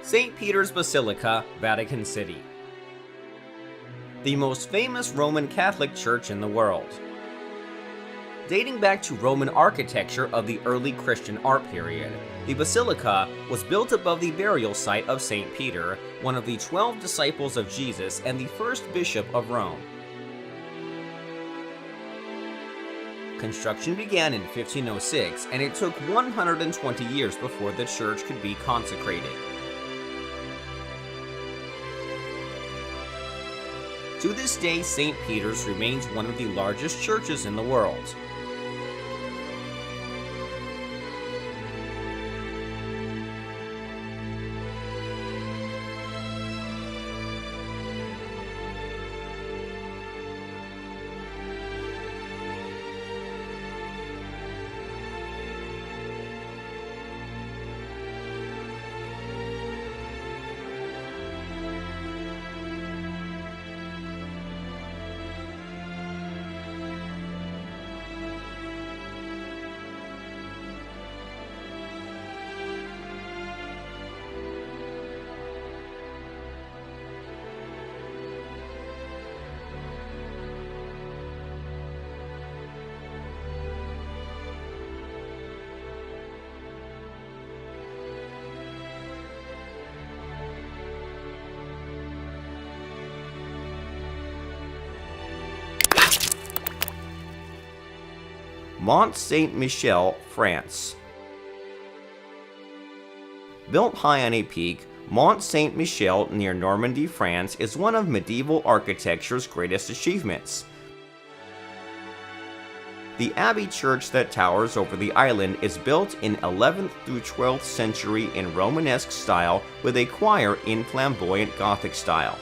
St. Peter's Basilica, Vatican City. The most famous Roman Catholic church in the world. Dating back to Roman architecture of the early Christian art period, the basilica was built above the burial site of St. Peter, one of the 12 disciples of Jesus and the first bishop of Rome. Construction began in 1506, and it took 120 years before the church could be consecrated. To this day, St. Peter's remains one of the largest churches in the world. Mont Saint-Michel, France. Built high on a peak, Mont Saint-Michel near Normandy, France is one of medieval architecture's greatest achievements. The abbey church that towers over the island is built in 11th through 12th century in Romanesque style with a choir in flamboyant Gothic style.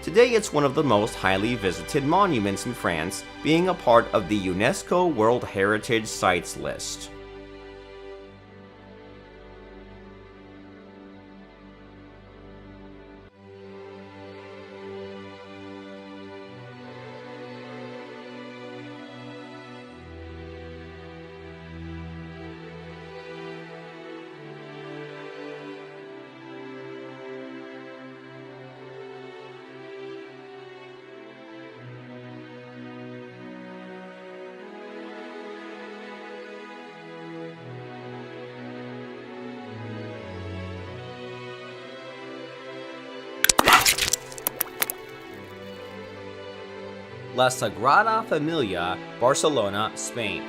Today it's one of the most highly visited monuments in France, being a part of the UNESCO World Heritage Sites list. La Sagrada Familia, Barcelona, Spain.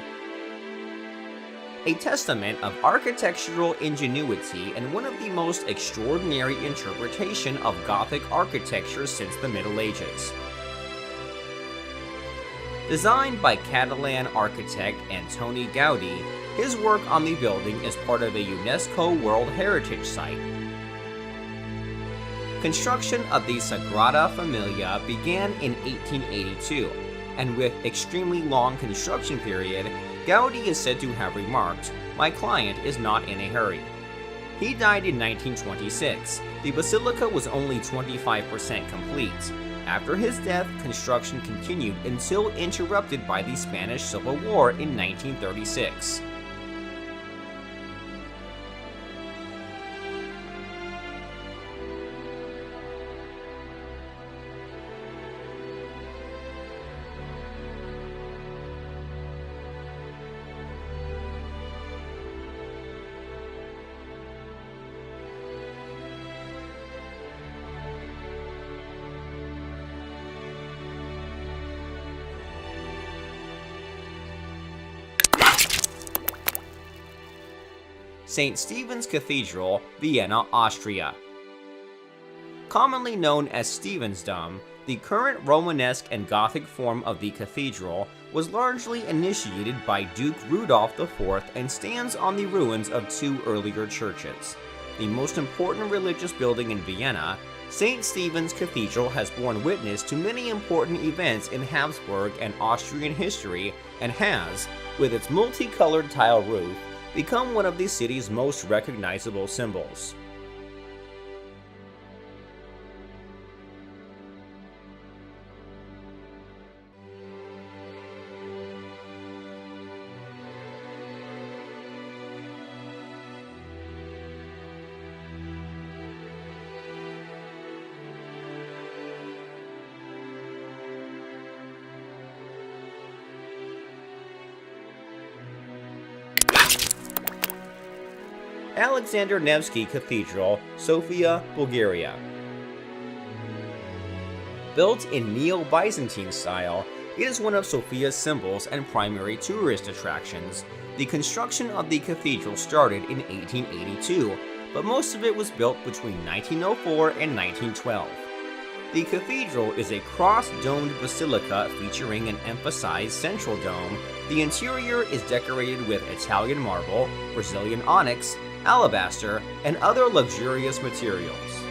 A testament of architectural ingenuity and one of the most extraordinary interpretation of Gothic architecture since the Middle Ages. Designed by Catalan architect Antoni Gaudí, his work on the building is part of a UNESCO World Heritage Site. Construction of the Sagrada Familia began in 1882, and with extremely long construction period, Gaudí is said to have remarked, "My client is not in a hurry." He died in 1926. The basilica was only 25% complete. After his death, construction continued until interrupted by the Spanish Civil War in 1936. St. Stephen's Cathedral, Vienna, Austria. Commonly known as Stephansdom, the current Romanesque and Gothic form of the cathedral was largely initiated by Duke Rudolf IV and stands on the ruins of two earlier churches. The most important religious building in Vienna, St. Stephen's Cathedral has borne witness to many important events in Habsburg and Austrian history and has, with its multicolored tile roof, become one of the city's most recognizable symbols. Alexander Nevsky Cathedral, Sofia, Bulgaria. Built in Neo-Byzantine style, it is one of Sofia's symbols and primary tourist attractions. The construction of the cathedral started in 1882, but most of it was built between 1904 and 1912. The cathedral is a cross-domed basilica featuring an emphasized central dome. The interior is decorated with Italian marble, Brazilian onyx, alabaster, and other luxurious materials.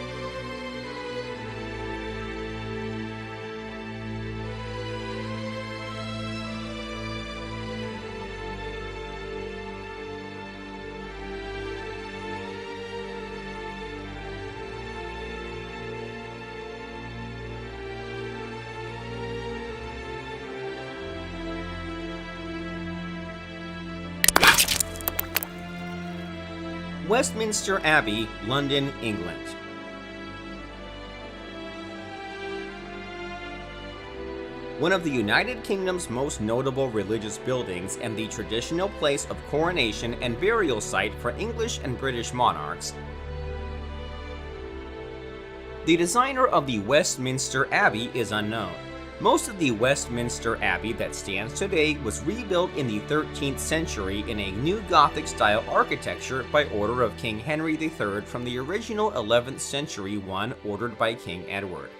Westminster Abbey, London, England. One of the United Kingdom's most notable religious buildings and the traditional place of coronation and burial site for English and British monarchs, the designer of the Westminster Abbey is unknown. Most of the Westminster Abbey that stands today was rebuilt in the 13th century in a new Gothic-style architecture by order of King Henry III from the original 11th century one ordered by King Edward.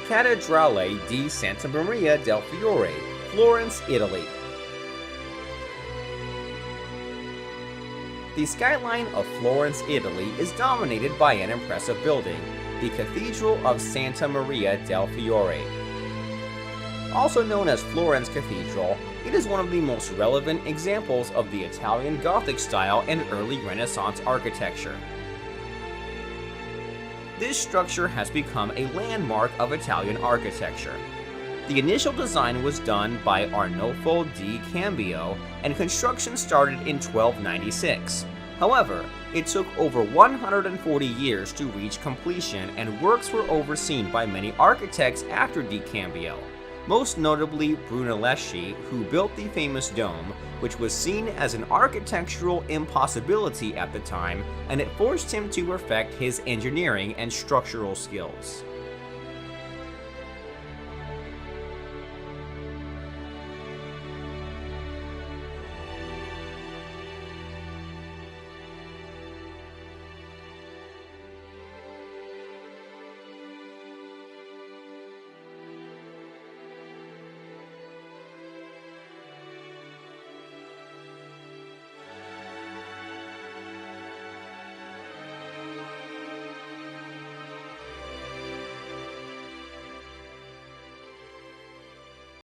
Cattedrale di Santa Maria del Fiore, Florence, Italy. The skyline of Florence, Italy is dominated by an impressive building, the Cathedral of Santa Maria del Fiore. Also known as Florence Cathedral, it is one of the most relevant examples of the Italian Gothic style and early Renaissance architecture. This structure has become a landmark of Italian architecture. The initial design was done by Arnolfo di Cambio, and construction started in 1296. However, it took over 140 years to reach completion, and works were overseen by many architects after di Cambio, most notably Brunelleschi, who built the famous dome, which was seen as an architectural impossibility at the time, and it forced him to perfect his engineering and structural skills.